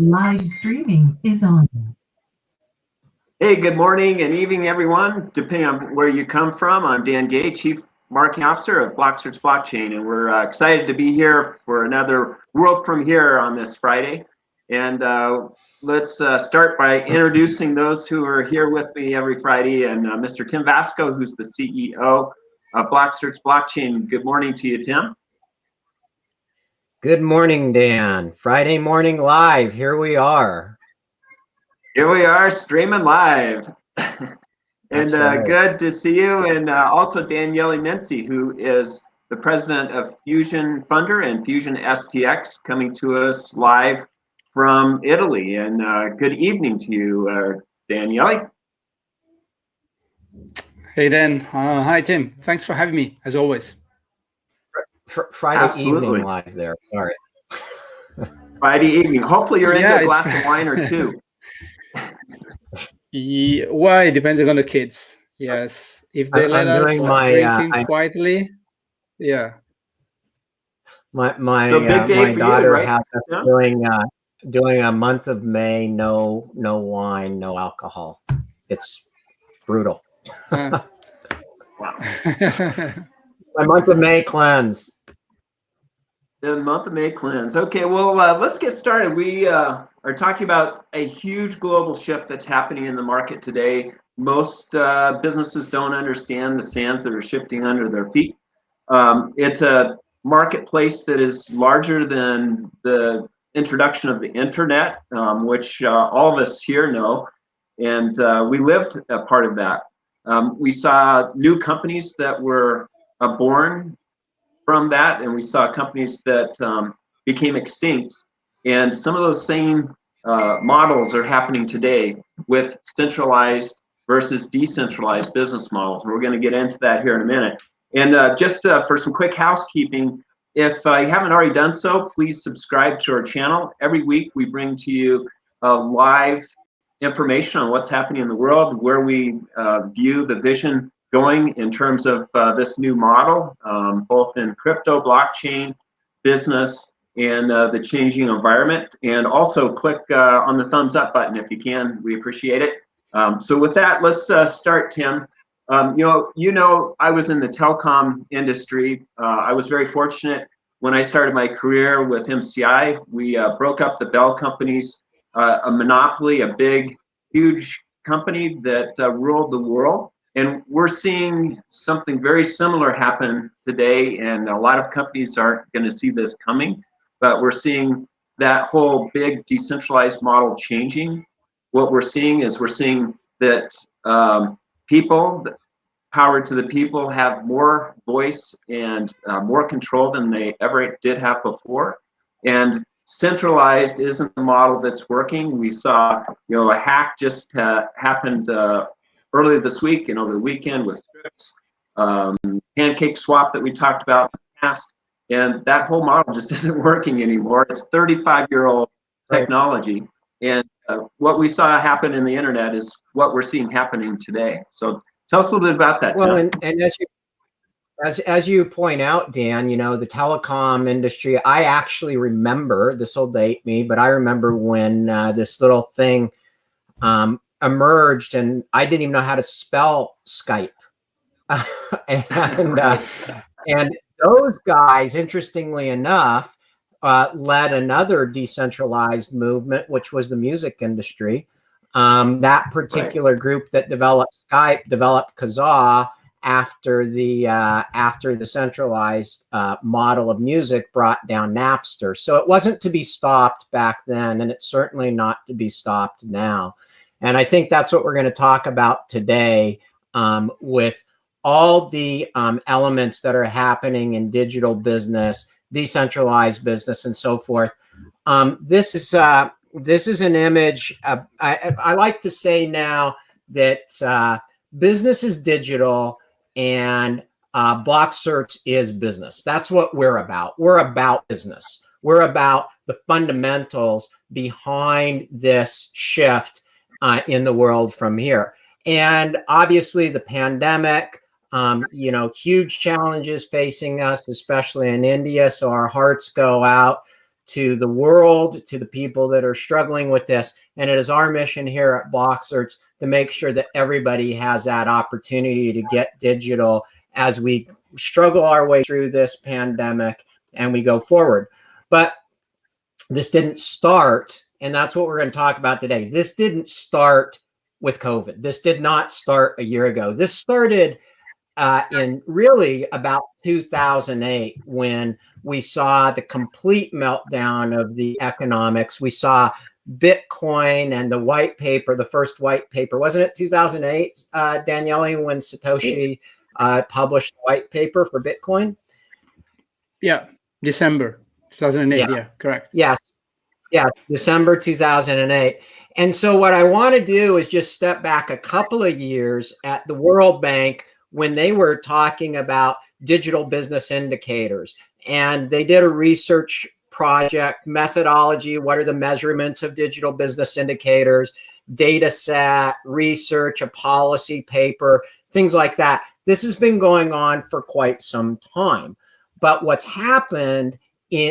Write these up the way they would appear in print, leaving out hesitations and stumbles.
Live streaming is on. Hey, good morning and evening, everyone. Depending on where you come from, I'm Dan Gay, Chief Marketing Officer of Blocksearch Blockchain, and we're excited to be here for another World from Here on this Friday. And let's start by introducing those who are here with me every Friday, and Mr. Tim Vasco, who's the CEO of Blocksearch Blockchain. Good morning to you, Tim. Good morning, Dan. Friday morning live. Here we are. Here we are streaming live. And right. Good to see you. And also Daniele Minci, who is the president of Fusion Funder and Fusion STX, coming to us live from Italy. And good evening to you, Daniele. Hey, Dan. Hi, Tim. Thanks for having me, as always. Friday evening live there. Sorry. Friday evening. Hopefully you're into a glass of wine or two. Well, it depends on the kids. Yes, if they let us drinking quietly, yeah. My daughter has us doing a month of May, no wine, no alcohol. It's brutal. Wow. My month of May cleanse. The month of May cleanse. Okay, well, let's get started. We are talking about a huge global shift that's happening in the market today. Most businesses don't understand the sands that are shifting under their feet. It's a marketplace that is larger than the introduction of the internet, which all of us here know, and we lived a part of that. We saw new companies that were born from that, and we saw companies that became extinct, and some of those same models are happening today with centralized versus decentralized business models. We're going to get into that here in a minute. And just for some quick housekeeping, if you haven't already done so, please subscribe to our channel. Every week we bring to you live information on what's happening in the world, where we view the vision going in terms of this new model, both in crypto, blockchain, business, and the changing environment. And also click on the thumbs up button if you can. We appreciate it. So with that, let's start, Tim. You know, I was in the telecom industry. I was very fortunate when I started my career with MCI. We broke up the Bell companies, a monopoly, a big, huge company that ruled the world. And we're seeing something very similar happen today, and a lot of companies aren't going to see this coming, but we're seeing that whole big decentralized model changing. What we're seeing is that people, power to the people, have more voice and more control than they ever did have before. And centralized isn't the model that's working. We saw, a hack just happened earlier this week and over the weekend with Scripps, Pancake swap that we talked about in the past, and that whole model just isn't working anymore. It's 35-year-old technology, and what we saw happen in the internet is what we're seeing happening today. So tell us a little bit about that, Well, Tim. and as you point out, Dan, the telecom industry, I actually remember, this will date me, but I remember when this little thing emerged, and I didn't even know how to spell Skype. And those guys, interestingly enough, led another decentralized movement, which was the music industry. That particular group that developed Skype developed Kazaa after the centralized model of music brought down Napster. So it wasn't to be stopped back then, and it's certainly not to be stopped now. And I think that's what we're going to talk about today, with all the elements that are happening in digital business, decentralized business, and so forth. This is an image. I like to say now that business is digital and Blocksearch is business. That's what we're about. We're about business. We're about the fundamentals behind this shift in the world from here. And obviously the pandemic, huge challenges facing us, especially in India. So our hearts go out to the world, to the people that are struggling with this. And it is our mission here at Blocksearch to make sure that everybody has that opportunity to get digital as we struggle our way through this pandemic and we go forward. But this didn't start, and that's what we're going to talk about today. This didn't start with COVID. This did not start a year ago. This started in really about 2008, when we saw the complete meltdown of the economics. We saw Bitcoin and the white paper, the first white paper. Wasn't it 2008, Daniele, when Satoshi published the white paper for Bitcoin? Yeah, December 2008. Yeah, correct. Yes. Yeah, December 2008. And so what I want to do is just step back a couple of years at the World Bank when they were talking about digital business indicators. And they did a research project methodology. What are the measurements of digital business indicators, data set, research, a policy paper, things like that. This has been going on for quite some time. But what's happened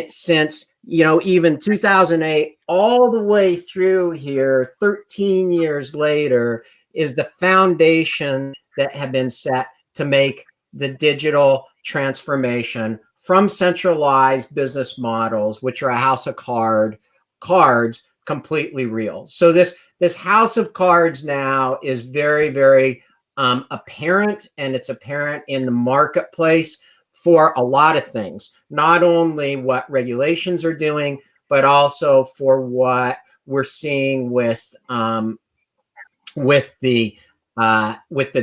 since, even 2008, all the way through here, 13 years later, is the foundation that have been set to make the digital transformation from centralized business models, which are a house of cards, completely real. So this house of cards now is very, very apparent, and it's apparent in the marketplace for a lot of things, not only what regulations are doing, but also for what we're seeing with the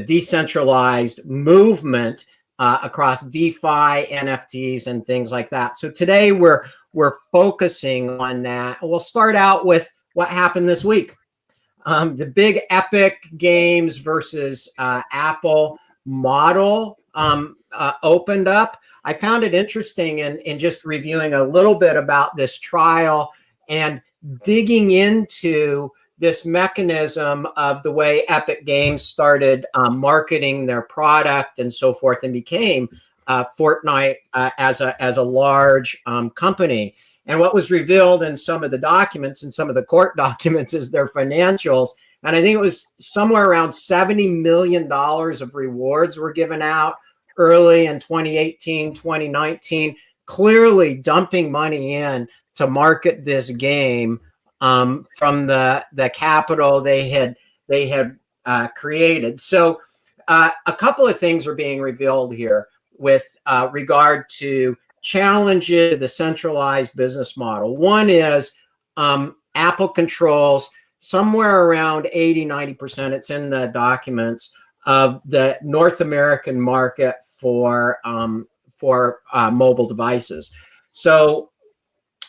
decentralized movement across DeFi, NFTs, and things like that. So today we're focusing on that. We'll start out with what happened this week. The big Epic Games versus Apple model opened up. I found it interesting in just reviewing a little bit about this trial and digging into this mechanism of the way Epic Games started marketing their product and so forth, and became Fortnite as a large company. And what was revealed in some of the documents, and some of the court documents, is their financials. And I think it was somewhere around $70 million of rewards were given out early in 2018, 2019, clearly dumping money in to market this game from the capital they had created. So a couple of things are being revealed here with regard to challenges to the centralized business model. One is Apple controls somewhere around 80-90%, it's in the documents, of the North American market for mobile devices. So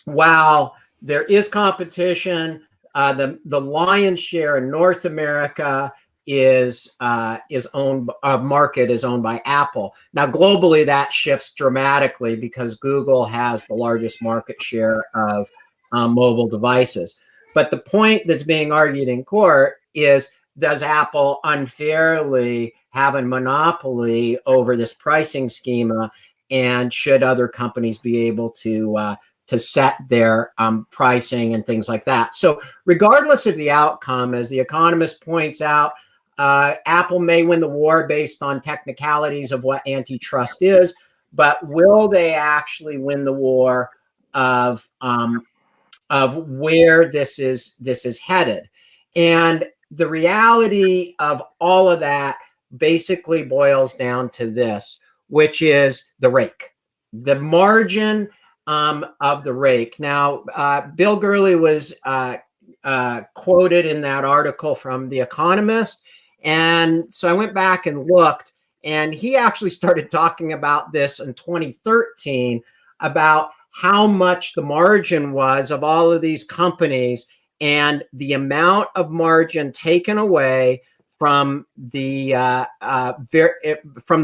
while there is competition, the lion's share in North America is owned by Apple. Now globally that shifts dramatically because Google has the largest market share of mobile devices. But the point that's being argued in court is, does Apple unfairly have a monopoly over this pricing schema, and should other companies be able to set their pricing and things like that? So regardless of the outcome, as The Economist points out, Apple may win the war based on technicalities of what antitrust is, but will they actually win the war of where this is headed? And the reality of all of that basically boils down to this, which is the rake, the margin of the rake. Now, Bill Gurley was quoted in that article from The Economist. And so I went back and looked, and he actually started talking about this in 2013, about how much the margin was of all of these companies and the amount of margin taken away from the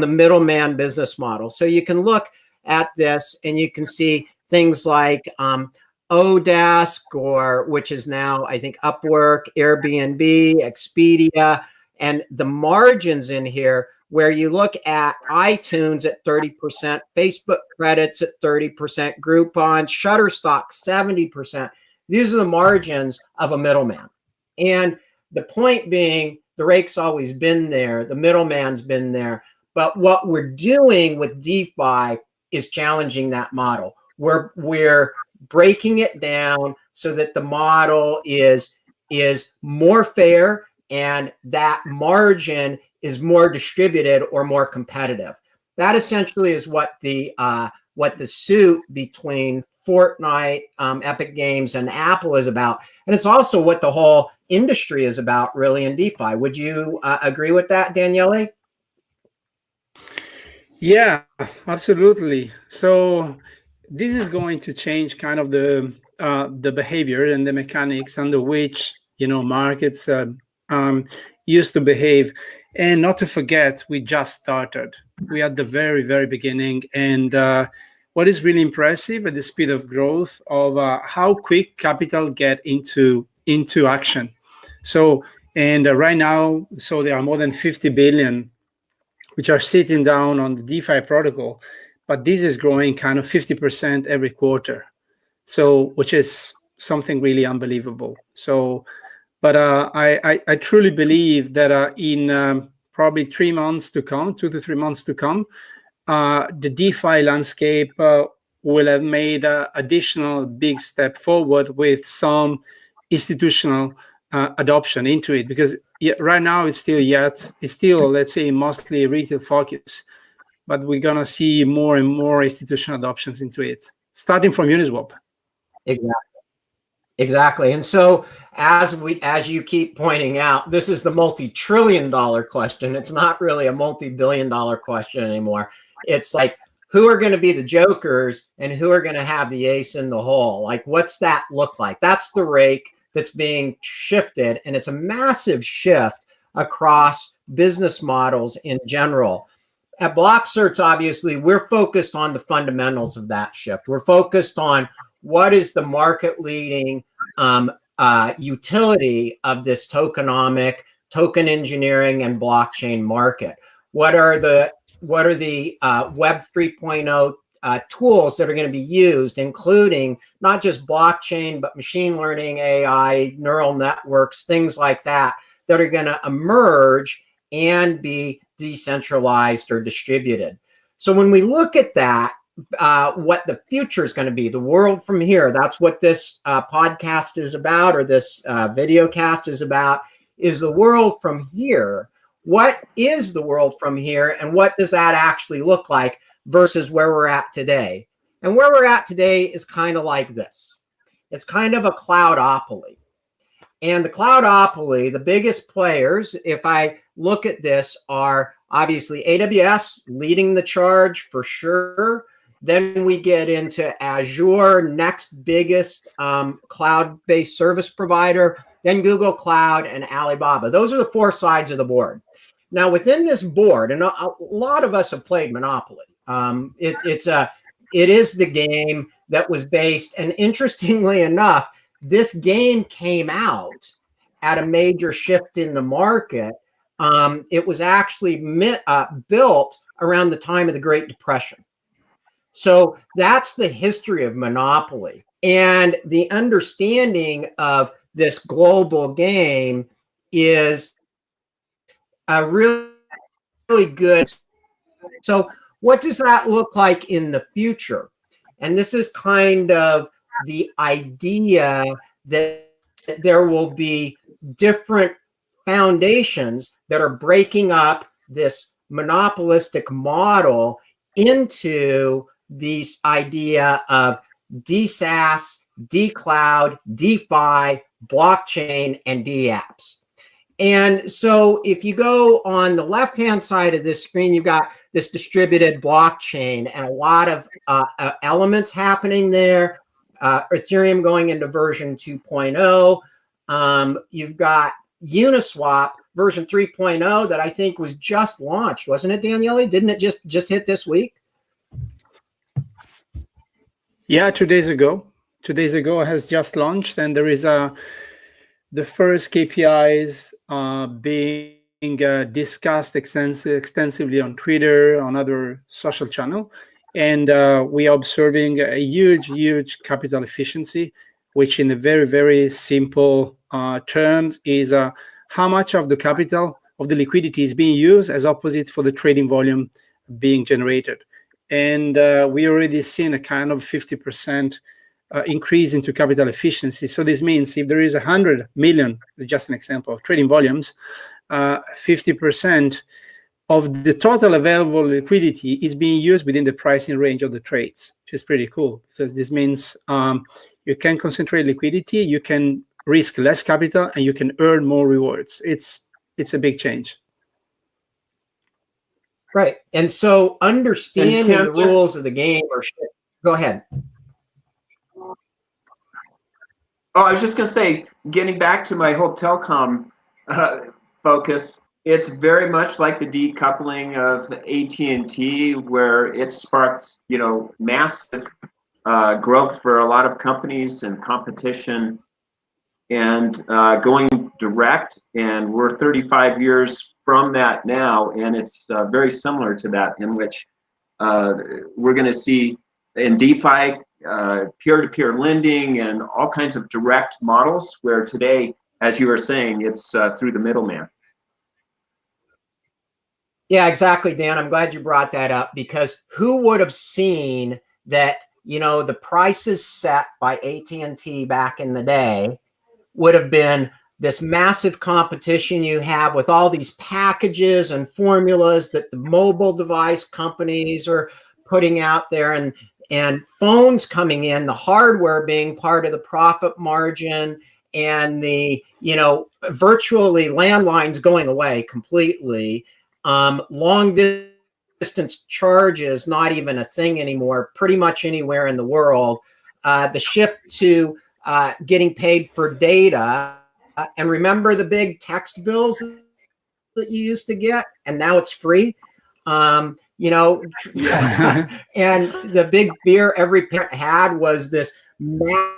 middleman business model. So you can look at this and you can see things like Odesk, which is now, I think, Upwork, Airbnb, Expedia, and the margins in here where you look at iTunes at 30%, Facebook credits at 30%, Groupon, Shutterstock 70%. These are the margins of a middleman. And the point being, the rake's always been there, the middleman's been there. But what we're doing with DeFi is challenging that model. We're breaking it down so that the model is more fair and that margin is more distributed or more competitive. That essentially is what the suit between Fortnite, Epic Games, and Apple is about. And it's also what the whole industry is about, really, in DeFi. Would you agree with that, Daniele? Yeah, absolutely. So this is going to change kind of the behavior and the mechanics under which markets used to behave. And not to forget, we just started. We are at the very, very beginning. And what is really impressive at the speed of growth of how quick capital get into action. So, and right now, so there are more than 50 billion which are sitting down on the DeFi protocol, but this is growing kind of 50% every quarter. So, which is something really unbelievable. So, but I truly believe that in probably 3 months to come, 2 to 3 months to come, the DeFi landscape will have made an additional big step forward with some institutional adoption into it, because right now it's still let's say mostly retail focus, but we're gonna see more and more institutional adoptions into it, starting from Uniswap. Exactly. And so as you keep pointing out, this is the multi-trillion-dollar question. It's not really a multi-billion-dollar question anymore. It's like, who are going to be the jokers and who are going to have the ace in the hole? Like, what's that look like? That's the rake that's being shifted, and it's a massive shift across business models in general. At BlockCerts, obviously, we're focused on the fundamentals of that shift. We're focused on what is the market-leading utility of this tokenomic, token engineering, and blockchain market. What are the Web 3.0 tools that are going to be used, including not just blockchain, but machine learning, AI, neural networks, things like that, that are going to emerge and be decentralized or distributed. So when we look at that, what the future is going to be, the world from here, that's what this podcast is about, or this video cast is about, is the world from here. What is the world from here, and what does that actually look like versus where we're at today? And where we're at today is kind of like this. It's kind of a cloudopoly. And the cloudopoly, the biggest players, if I look at this, are obviously AWS leading the charge for sure. Then we get into Azure, next biggest cloud-based service provider, then Google Cloud and Alibaba. Those are the four sides of the board. Now, within this board, and a lot of us have played Monopoly. It is the game that was based, and interestingly enough, this game came out at a major shift in the market. It was actually built around the time of the Great Depression. So that's the history of Monopoly. And the understanding of this global game is a really good. So what does that look like in the future? And this is kind of the idea that there will be different foundations that are breaking up this monopolistic model into this idea of DSaaS, DCloud, DeFi, blockchain, and DApps. And so if you go on the left-hand side of this screen, you've got this distributed blockchain and a lot of elements happening there. Ethereum going into version 2.0. You've got Uniswap version 3.0 that I think was just launched, wasn't it, Daniele? Didn't it just hit this week? Yeah, 2 days ago. 2 days ago it has just launched, and there is the first KPIs being discussed extensively on Twitter, on other social channel, and we are observing a huge capital efficiency, which in a very simple terms is how much of the capital of the liquidity is being used as opposite for the trading volume being generated. And we already seen a kind of 50% increase into capital efficiency. So this means if there is 100 million, just an example of trading volumes, 50% of the total available liquidity is being used within the pricing range of the trades, which is pretty cool, because this means you can concentrate liquidity, you can risk less capital, and you can earn more rewards. It's a big change. Right. And so understanding Tim, the rules of the game or shit. Go ahead. Oh, I was just going to say, getting back to my whole telecom focus, it's very much like the decoupling of AT&T, where it sparked, massive growth for a lot of companies and competition, and going direct. And we're 35 years from that now, and it's very similar to that, in which we're going to see in DeFi peer-to-peer lending and all kinds of direct models, where today, as you were saying, it's through the middleman. Yeah, exactly, Dan. I'm glad you brought that up, because who would have seen that, the prices set by AT&T back in the day would have been this massive competition you have with all these packages and formulas that the mobile device companies are putting out there, and phones coming in, the hardware being part of the profit margin, and the, virtually landlines going away completely. Long distance charges not even a thing anymore, pretty much anywhere in the world. The shift to getting paid for data. And remember the big text bills that you used to get, and now it's free. And the big fear every parent had was this massive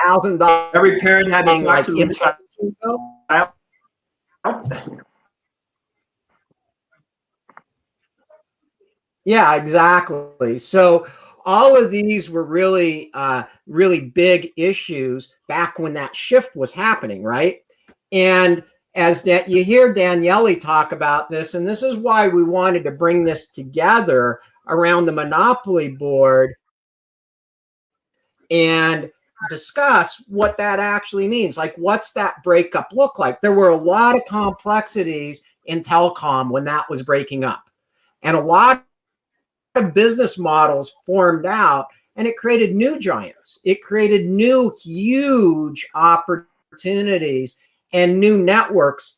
$1,000. Every parent had to talk to their child. Yeah, exactly. So all of these were really, really big issues back when that shift was happening, right? And as that you hear Daniele talk about this, and this is why we wanted to bring this together around the Monopoly board and discuss what that actually means. Like, what's that breakup look like? There were a lot of complexities in telecom when that was breaking up, and a lot of business models formed out, and it created new giants. It created new huge opportunities and new networks